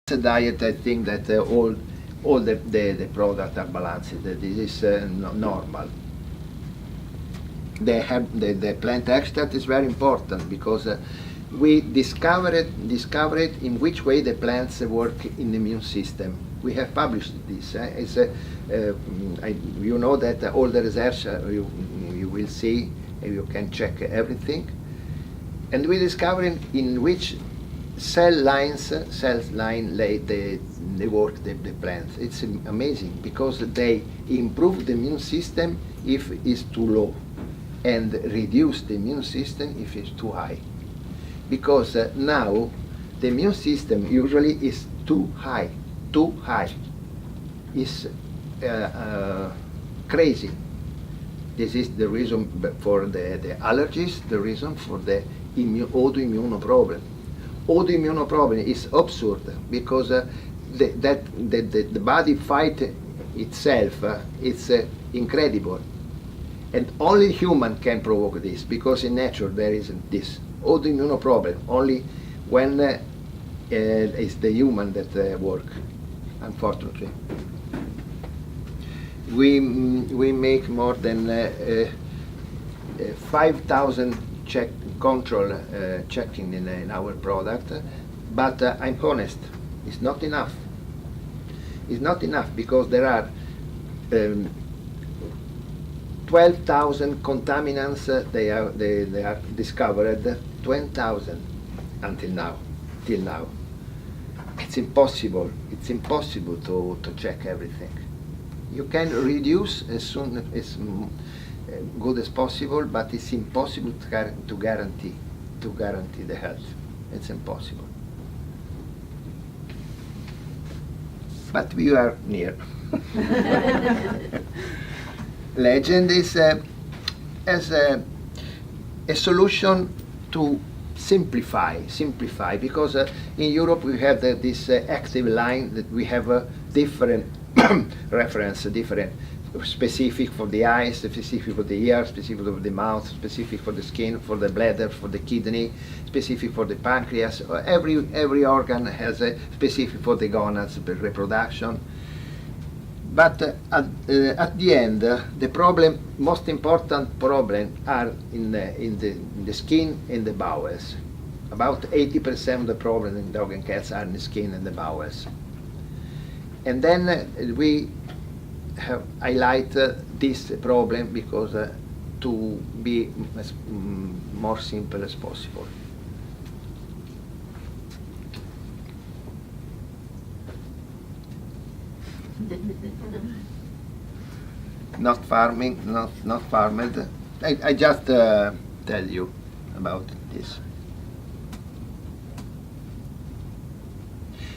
diet, I think that all the products are balanced. This is normal. The plant extract is very important because we discovered in which way the plants work in the immune system. We have published this. You know that all the research you will see, you can check everything, and we discovered in which cell line they work the plants. It's amazing because they improve the immune system if it's too low, and reduce the immune system if it's too high. Because now the immune system usually is too high. It's crazy. This is the reason for the allergies, the reason for the autoimmune problem. Autoimmune problem is absurd because the body fight itself. It's incredible. And only human can provoke this, because in nature there isn't this autoimmune problem. Only when it's the human that work, unfortunately. We make more than 5,000 control checking in our product, but I'm honest, it's not enough. It's not enough because there are 12,000 contaminants. They are discovered. 20,000 till now. It's impossible. It's impossible to check everything. You can reduce as soon as good as possible, but it's impossible to guarantee the health. It's impossible. But we are near. Legend is as a solution to simplify, because in Europe we have this active line that we have different reference, different specific for the eyes, specific for the ear, specific for the mouth, specific for the skin, for the bladder, for the kidney, specific for the pancreas. Every organ has a specific for the gonads, the reproduction. But at the end, the problem, most important problem, are in the skin and the bowels. About 80% of the problem in dog and cats are in the skin and the bowels. And then we have highlight this problem because to be as more simple as possible. Not farmed. I just tell you about this.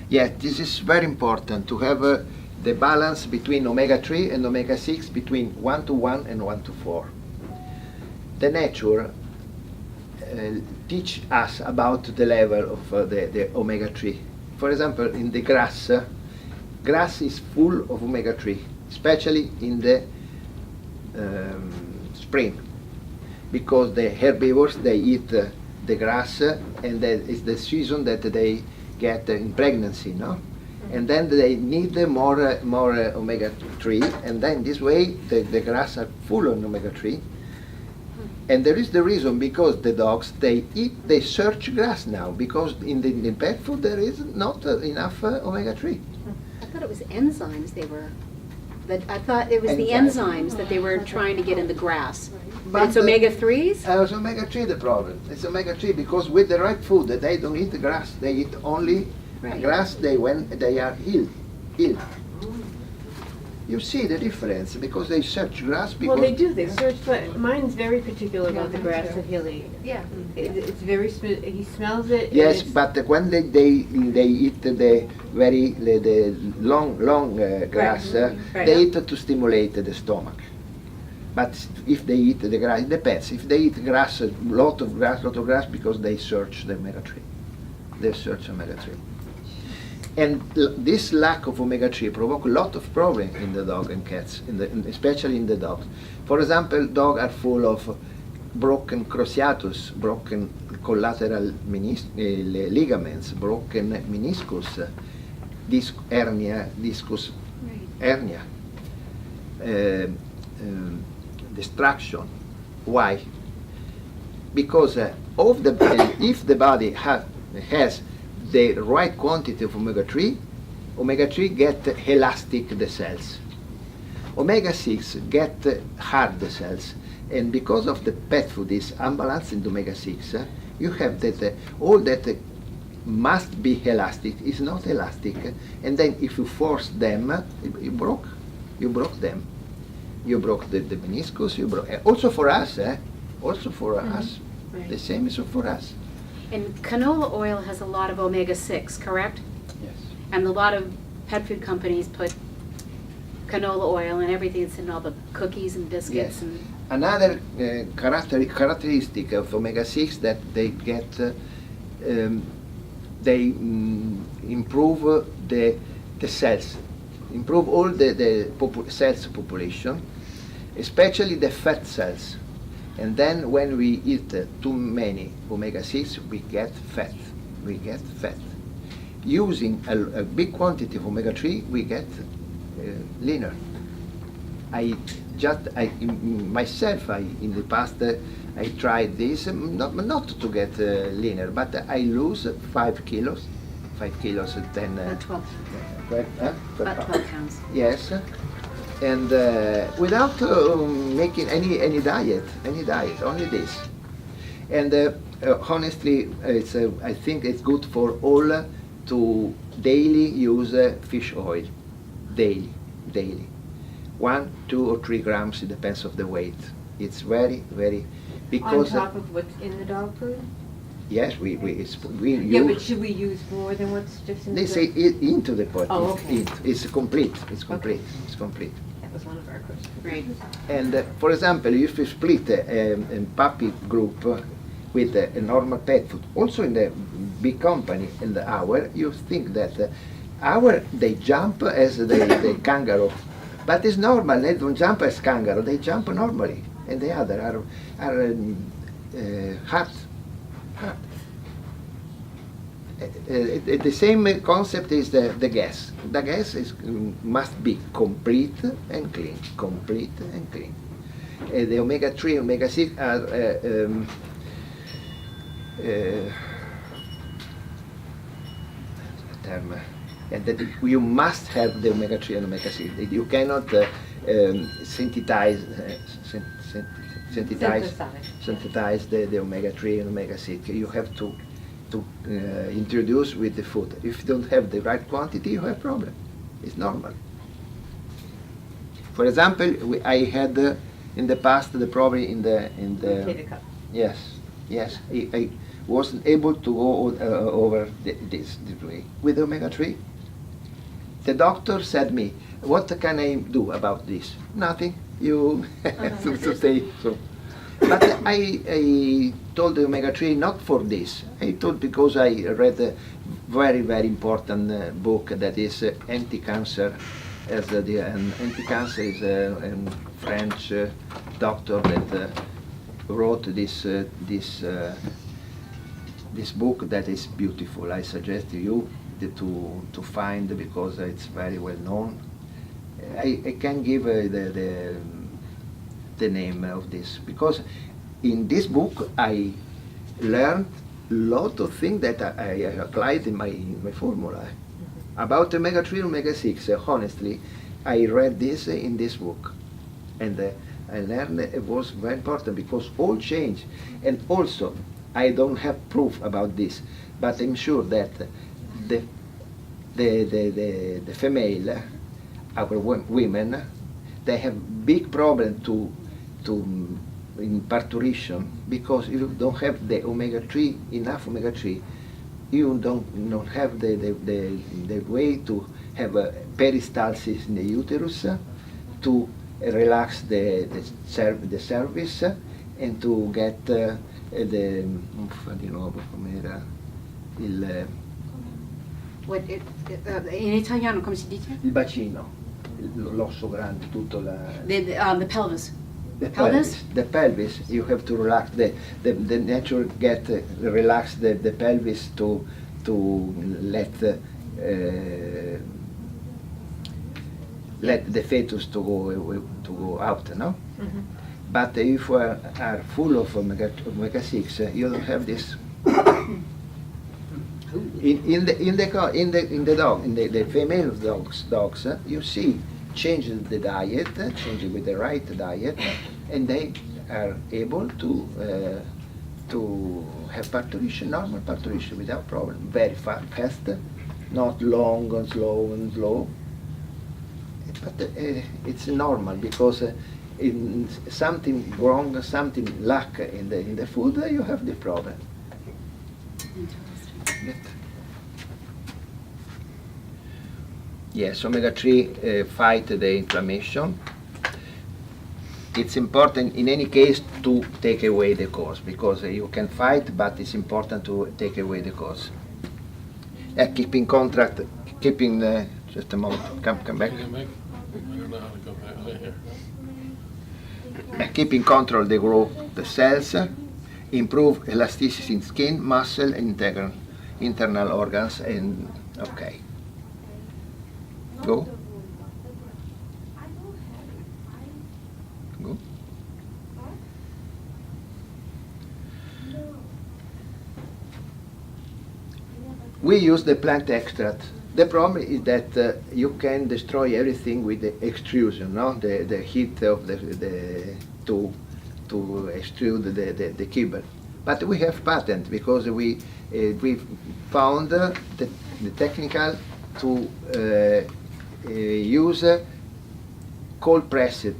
Yes, this is very important to have the balance between omega-3 and omega-6 between 1:1 and 1:4. The nature teach us about the level of the omega-3. For example, in the grass is full of omega-3, especially in the spring, because the herbivores, they eat the grass, and it's the season that they get in pregnancy, no? And then they need more omega-3, and then this way the grass are full of omega-3. And there is the reason, because the dogs, they search grass now, because in the pet food there is not enough omega-3. I thought it was enzymes I thought it was the enzymes that they were trying to get in the grass. But it's omega-3s? It's omega-3 the problem. It's omega-3 because with the right food, they don't eat the grass. They eat only grass when they are ill. You see the difference because they search grass. Because well, they do. They search, but mine's very particular about the grass that he'll eat. Yeah. It's very he smells it. Yes, but when they eat the long grass, they eat to stimulate the stomach. But if they eat the grass, it depends. If they eat grass, lot of grass, because they search the omega-3. They search omega-3. And this lack of omega-3 provoke a lot of problems in the dog and cats, especially in the dogs. For example, dogs are full of broken cruciatus, broken collateral ligaments, broken meniscus, discus Right. hernia, destruction. Why? Because if the body has the right quantity of omega-3, omega-3 get elastic the cells. Omega-6 get hard the cells. And because of the pet food is unbalanced in omega-6, you have that all that must be elastic is not elastic. And then if you force them, you broke them. You broke the meniscus, you broke, also for us, also for us. Right. The same is for us. And canola oil has a lot of omega-6, correct? Yes. And a lot of pet food companies put canola oil and everything that's in all the cookies and biscuits Yes. and Another characteristic of omega-6 that they get, they improve the cells, improve all the cells population, especially the fat cells. And then when we eat too many omega-6, we get fat. We get fat. Using a big quantity of omega-3, we get leaner. Myself, in the past, I tried this, not to get leaner, but I lose 5 kilos, 5 kilos, then... about 12, 12 about 12 pounds. Yes, and without making any diet, only this. And honestly, I think it's good for all to daily use fish oil, daily. 1, 2, or 3 grams, it depends of the weight. It's very, On because top of what's in the dog food? yes, we Yeah, but use. should we use more than what's just in the They dog? say it into the pot. Oh, okay. It's complete. It's Okay. complete. It's complete. That was one of our questions. Right. And for example, if you split a puppy group with a normal pet food, also in the big company in the hour, you think that they jump as the kangaroo, but it's normal. They don't jump as kangaroo. They jump normally, and the other are hard. The same concept is the gas. The gas must be complete and clean. Complete and clean. The omega-3, omega-6 are term, and that you must have the omega-3 and omega-6. You cannot synthesize the omega-3 and omega-6. You have to introduce with the food. If you don't have the right quantity, you have problem. It's normal. For example, I had in the past the problem in the Potato cup. yes. I wasn't able to go over this way with omega-3. The doctor said me, "What can I do about this?" Nothing. You have to stay so. But I told the omega-3 not for this. I told because I read a very, very important book that is anti-cancer. As anti-cancer is a French doctor that wrote this book that is beautiful. I suggest to you to find because it's very well known. I can give the name of this because in this book I learned a lot of things that I applied in my formula. About omega-3 and omega-6, honestly, I read this in this book, and I learned it was very important because all change. And also, I don't have proof about this, but I'm sure that the female, our women, they have big problem to in parturition because if you don't have the omega-3, enough omega-3, you don't have the way to have a peristalsis in the uterus, to relax the cervix, and to get di nuovo com'era in italiano come si dice? il bacino, l'osso grande, tutto The pelvis. the Pelvis? pelvis. The pelvis, you have to relax the nature get relax the pelvis to let let the fetus to go out, no? But if we are full of omega 6, you don't have this. In the female dogs, you see changes the diet, changes with the right diet, and they are able to have parturition, normal parturition without problem, very fast, not long and slow. But it's normal because in something wrong, something lack in the food, you have the problem. Yes, omega-3 fight the inflammation. It's important in any case to take away the cause, because you can fight, but it's important to take away the cause. Keeping contract, keeping just a moment. Come back. I don't know how to go back there. Keep in control the growth of the cells, improve elasticity in skin, muscle, and internal organs, and okay. Go. Go. We use the plant extract. The problem is that you can destroy everything with the extrusion, no? The heat of to extrude the kibble. But we have patent because we found the technical to use cold pressed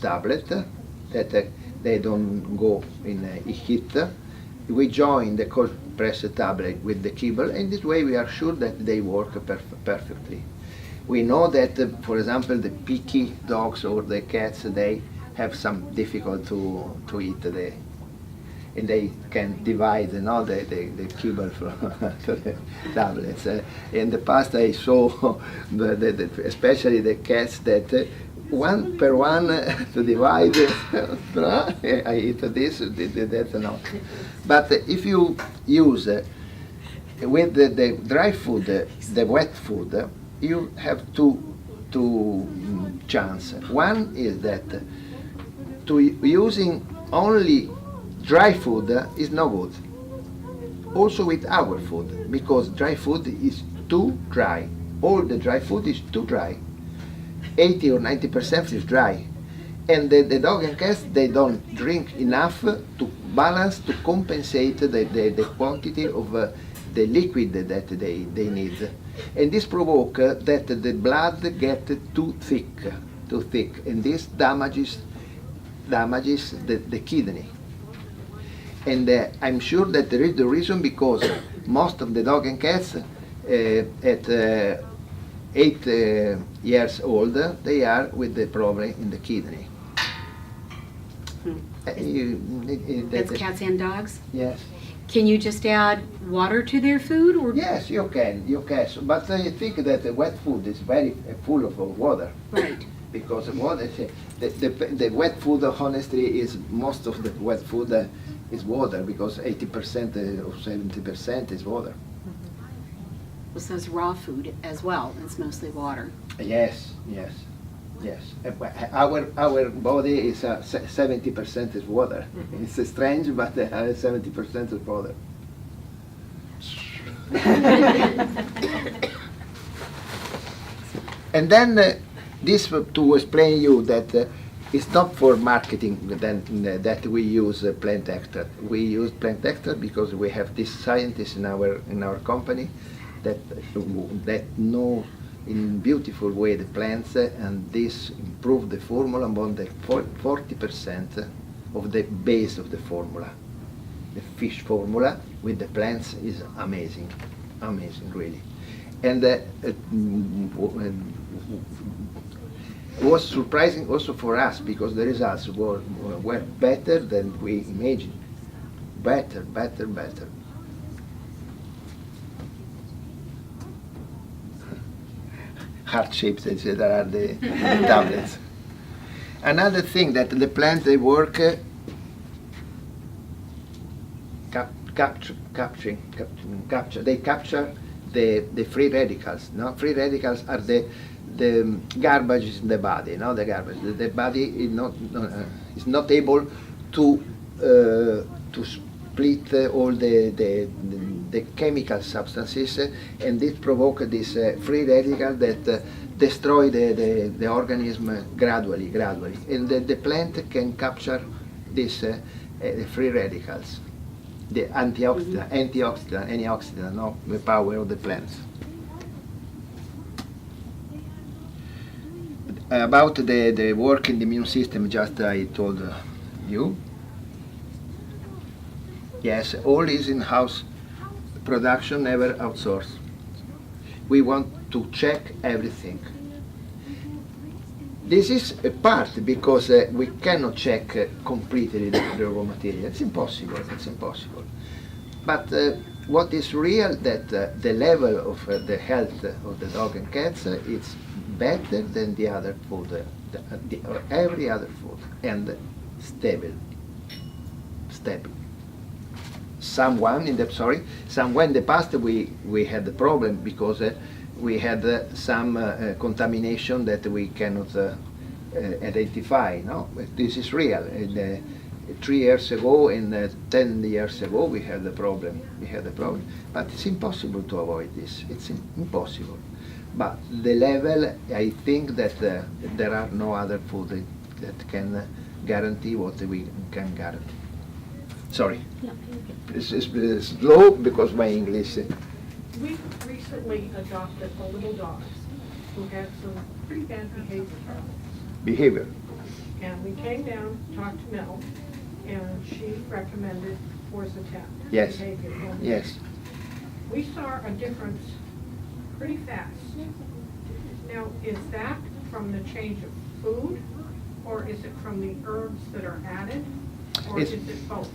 tablet that they don't go in heat. We join the cold pressed tablet with the kibble, and this way we are sure that they work perfectly. We know that, for example, the picky dogs or the cats, they have some difficulty to eat and they can divide the kibble from the tablets. In the past I saw, especially the cats, that one per one to divide, I eat this, that, no. But if you use with the dry food, the wet food, you have two chances. One is that using only dry food is no good. Also with our food, because dry food is too dry. All the dry food is too dry. 80 or 90% is dry. And the dog and cats, they don't drink enough to balance, to compensate the quantity of the liquid that they need. And this provoke that the blood get too thick, and this damages the kidney. And I'm sure that there is the reason, because most of the dog and cats at 8 years old, they are with the problem in the kidney. That's cats and dogs? Yes. Can you just add water to their food? Or? Yes, you can. But I think that the wet food is very full of water. Right. Because water, the wet food, honestly, is most of the wet food is water, because 80% or 70% is water. Well, so is raw food as well. It's mostly water. Yes. Our body is 70% is water. It's strange, but 70% is water. And then this to explain you that it's not for marketing that we use plant extract. We use plant extract because we have these scientists in our company that know in beautiful way the plants, and this improve the formula about the 40% of the base of the formula. The fish formula with the plants is amazing really. And it was surprising also for us, because the results were better than we imagined. Better. Heart-shaped, there are the tablets. Another thing that the plant, they work capture. They capture the free radicals. No, free radicals are the garbage in the body. No, the garbage. The body is not able to split all the chemical substances, and it provoke this free radical that destroy the organism gradually, and the plant can capture these free radicals, the antioxidant, no, the power of the plants. About the work in the immune system, just I told you. Yes, all is in-house production, never outsourced. We want to check everything. This is a part because we cannot check completely the raw material. It's impossible. It's impossible. But what is real that the level of the health of the dog and cats is better than the other food, every other food, and stable. Somewhere in the past we had the problem because we had some contamination that we cannot identify. No, this is real. 3 years ago and 10 years ago we had the problem. But it's impossible to avoid this. It's impossible. But the level, I think that there are no other food that can guarantee what we can guarantee. Sorry. It's slow because my English. We recently adopted a little dog who had some pretty bad behavior. And we came down, talked to Mel, and she recommended Forzatat. Yes. Yes. We saw a difference pretty fast. Now, is that from the change of food, or is it from the herbs that are added, or is it both?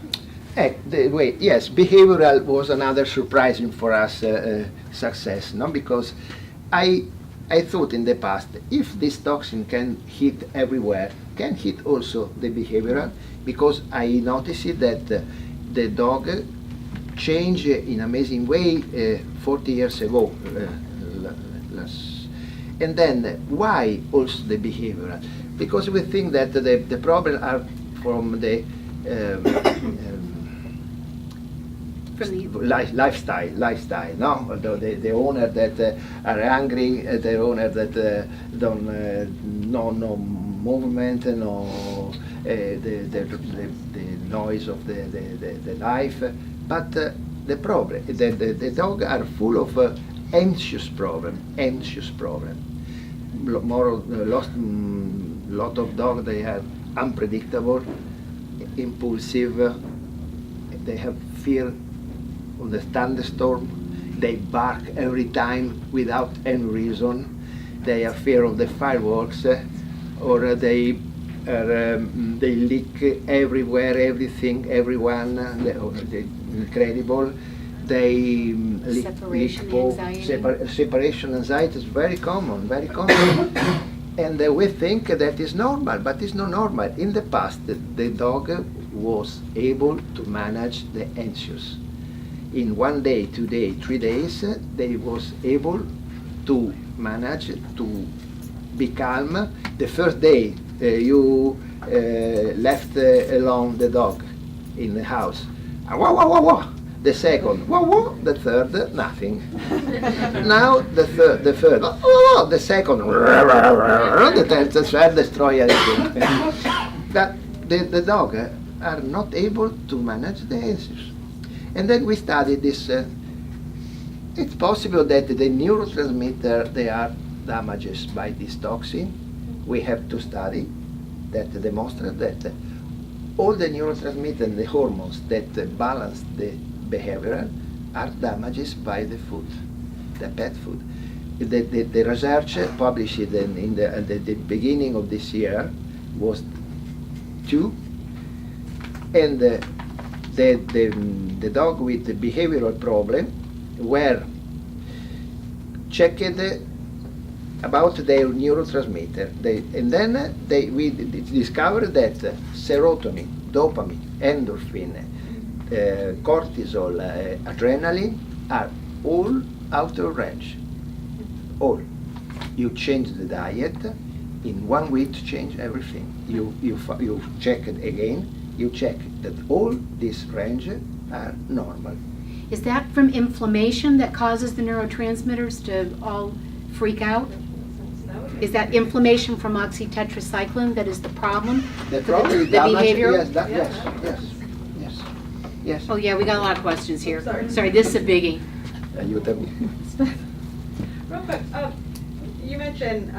Yes, behavioral was another surprising for us success, no? Because I thought in the past, if this toxin can hit everywhere, can hit also the behavioral, because I noticed that the dog changed in amazing way 40 years ago. And then why also the behavioral? Because we think that the problem are from the lifestyle, no? The owner that are angry, the owner that don't no movement, no the noise of the life. But the problem, the dog are full of anxious problem. Lot of dogs, they are unpredictable, impulsive. They have fear of the thunderstorm. They bark every time without any reason. They have fear of the fireworks, or they leak everywhere, everything, everyone. Incredible. They separation anxiety is very common. And we think that is normal, but it's not normal. In the past, the dog was able to manage the anxious. In 1 day, 2 days, 3 days, they was able to manage to be calm. The first day you left alone the dog in the house. Wah, wah, wah, wah. The second, wah, wah. The third, nothing. Now the third, wah, wah. The second, the third destroy everything. But the dog are not able to manage the anxious. And then we studied this. It's possible that the neurotransmitter, they are damaged by this toxin. We have to study that demonstrate that all the neurotransmitters and the hormones that balance the behavioral are damaged by the food, the pet food. The research published at the beginning of this year was 2, and the dog with the behavioral problem were checked about their neurotransmitter. And then we discovered that serotonin, dopamine, endorphin, cortisol, adrenaline are all out of range. All. You change the diet, in 1 week to change everything. You check it again, you check that all this range are normal. Is that from inflammation that causes the neurotransmitters to all freak out? Is that inflammation from oxytetracycline that is the problem? The for problem is the that much, behavior? yes. Oh yeah, we got a lot of questions here. Sorry, this is a biggie. You tell me. Real quick, you mentioned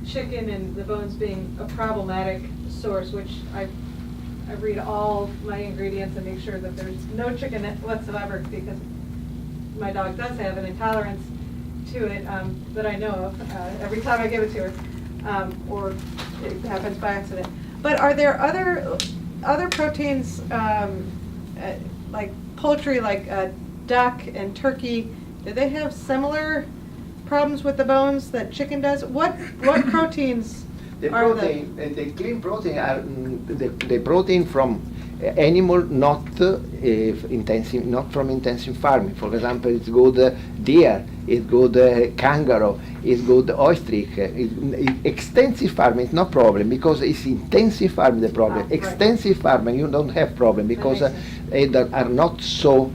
chicken and the bones being a problematic source, which I read all my ingredients and make sure that there's no chicken whatsoever, because my dog does have an intolerance to it that I know of every time I give it to her, or it happens by accident. But are there other proteins like poultry, like duck and turkey? Do they have similar problems with the bones that chicken does? What proteins The are protein, the clean protein are the protein from animal not not from intensive farming. For example, it's good deer, it's good kangaroo, it's good ostrich. Extensive farming is no problem because it's intensive farming the problem. Right. Extensive farming you don't have problem because makes they are not so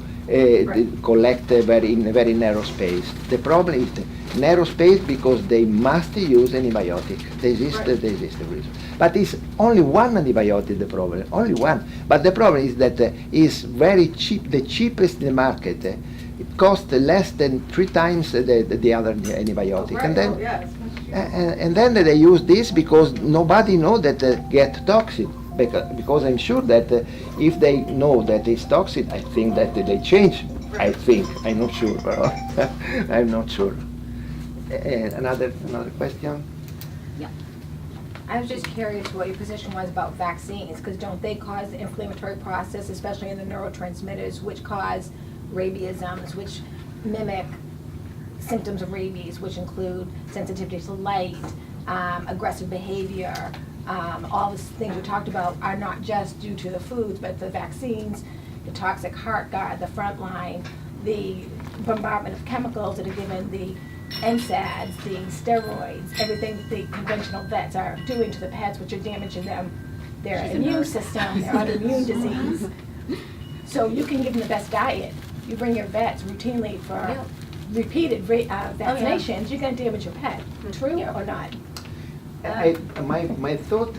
collect in a very narrow space. The problem is the narrow space because they must use antibiotic. This is the reason. But it's only one antibiotic the problem, only one. But the problem is that it's very cheap, the cheapest in the market. It costs less than 3 times the other antibiotic. Right. And then Yes. and then they use this because nobody knows that get toxic. Because I'm sure that if they know that it's toxic, I think that they change. I think. I'm not sure. I'm not sure. Another question? I was just curious what your position was about vaccines, because don't they cause the inflammatory process, especially in the neurotransmitters, which cause rabiesums, which mimic symptoms of rabies, which include sensitivity to light, aggressive behavior, all these things we talked about are not just due to the foods, but the vaccines, the toxic heart guard, the front line, the bombardment of chemicals that are given, the NSAIDs, the steroids, everything that the conventional vets are doing to the pets, which are damaging them, their immune system, their autoimmune disease. So you can give them the best diet. You bring your vets routinely for repeated vaccinations, you're going to damage your pet. True or not? My thought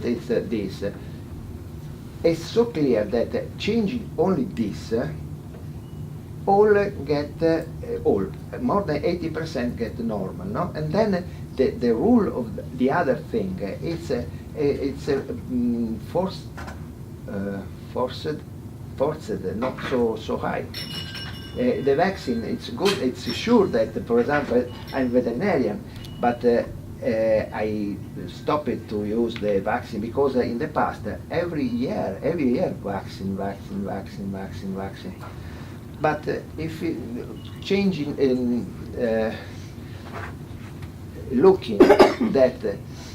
is this. It's so clear that changing only this, all get more than 80% get normal, no? And then the rule of the other thing, it's forced, not so high. The vaccine, it's good. It's sure that, for example, I'm veterinarian, but I stopped to use the vaccine because in the past, every year, vaccine. But if changing in looking that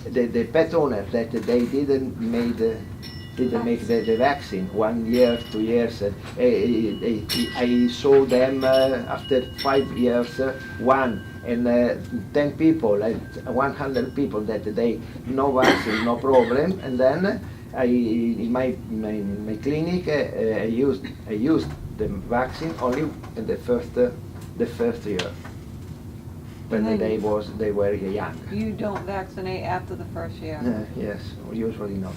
the pet owner that they didn't make the vaccine 1 year, 2 years, I saw them after 5 years, 1 and 10 people, 100 people that they no vaccine, no problem, and then in my clinic I used the vaccine only in the first year when they were young. You don't vaccinate after the first year? Yes, usually not.